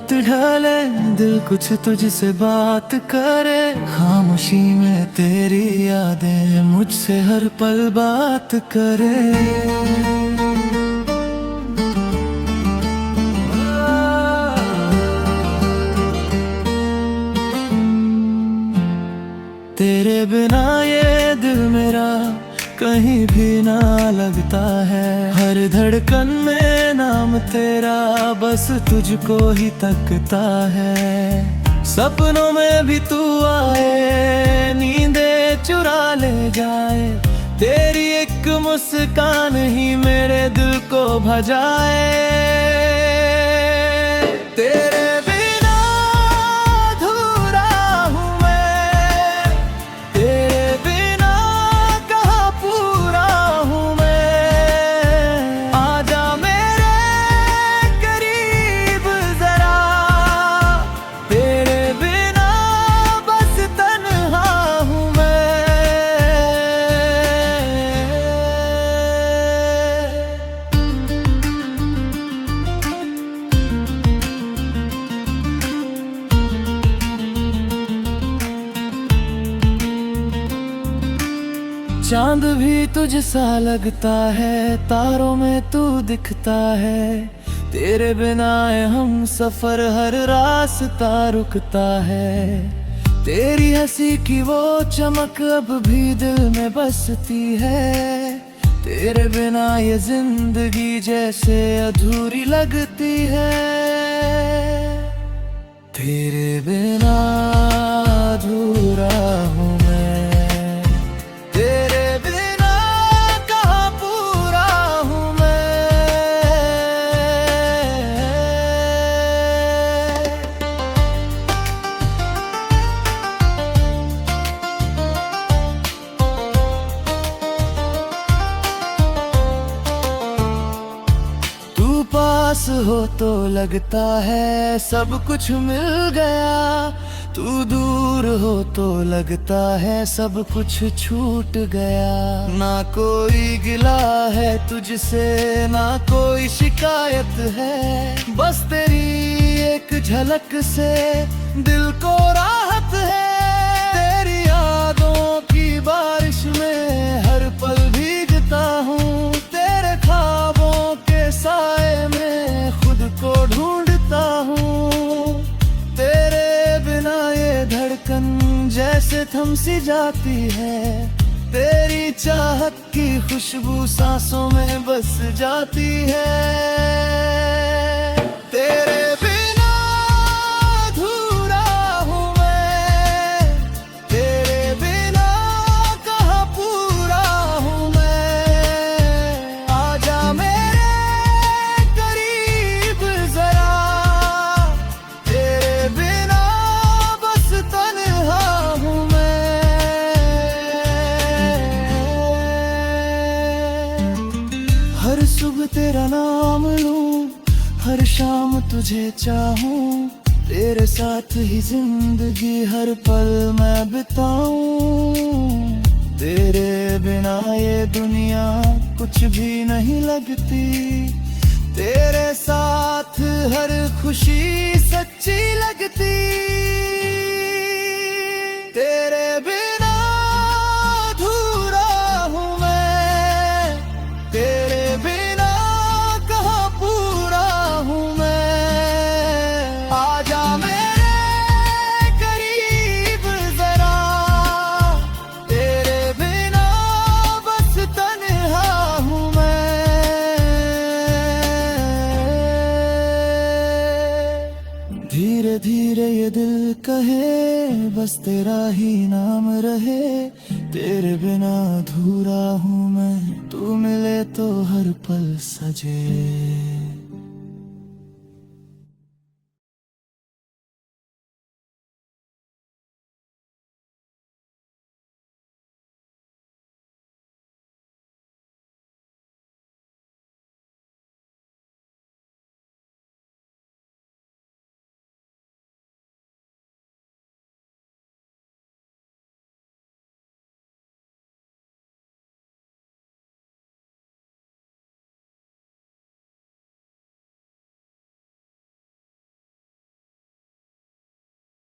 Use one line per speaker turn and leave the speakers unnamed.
रात ढले दिल कुछ तुझसे बात करे, खामोशी में तेरी यादें मुझसे हर पल बात करे। तेरे बिना ये दिल मेरा कहीं भी ना लगता है, हर धड़कन में नाम तेरा बस तुझको ही तकता है। सपनों में भी तू आए, नींदे चुरा ले जाए, तेरी एक मुस्कान ही मेरे दिल को भजाए। तेरे बिना अधूरा हूँ मैं, तेरे बिना कहाँ पूरा हूँ मैं। आजा मेरे करीब जरा, तेरे बिना बस तन्हा हूँ मैं। चांद भी तुझसा लगता है, तारों में तू दिखता है, तेरे बिना हम सफर हर रास्ता रुकता है। तेरी हंसी की वो चमक अब भी दिल में बसती है, तेरे बिना ये जिंदगी जैसे अधूरी लगती है। तेरे बिना अधूरा हूँ मैं, तेरे बिना कहाँ पूरा हूँ मैं। तू पास हो तो लगता है सब कुछ मिल गया, तू दूर हो तो लगता है सब कुछ छूट गया। ना कोई गिला है तुझसे, ना कोई शिकायत है, बस तेरी एक झलक से दिल को राहत है। तेरी यादों की बारिश में हर पल भीगता हूँ, तेरे ख्वाबों के साए में खुद को ढूंढता हूँ। तेरे बिना ये धड़कन जैसे थम सी जाती है, तेरी चाहत की खुशबू सांसों में बस जाती है। तेरे बिना अधूरा हूँ मैं, तेरे बिना कहाँ पूरा हूँ मैं। आजा मेरे करीब जरा, तेरे बिना बस तन्हा हूँ मैं। हर सुबह तेरा नाम लूं, हर शाम तुझे चाहूं, तेरे साथ ही जिंदगी हर पल मैं बिताऊं। तेरे बिना ये दुनिया कुछ भी नहीं लगती, तेरे साथ हर खुशी सच्ची लगती। तेरे बिना अधूरा हूँ मैं, तेरे बिना कहाँ पूरा हूँ मैं। आजा मेरे करीब जरा, तेरे बिना बस तन्हा हूँ मैं। धीरे धीरे ये दिल कहे बस तेरा ही नाम रहे, तेरे बिना अधूरा हूँ मैं, तू मिले तो हर पल सजे।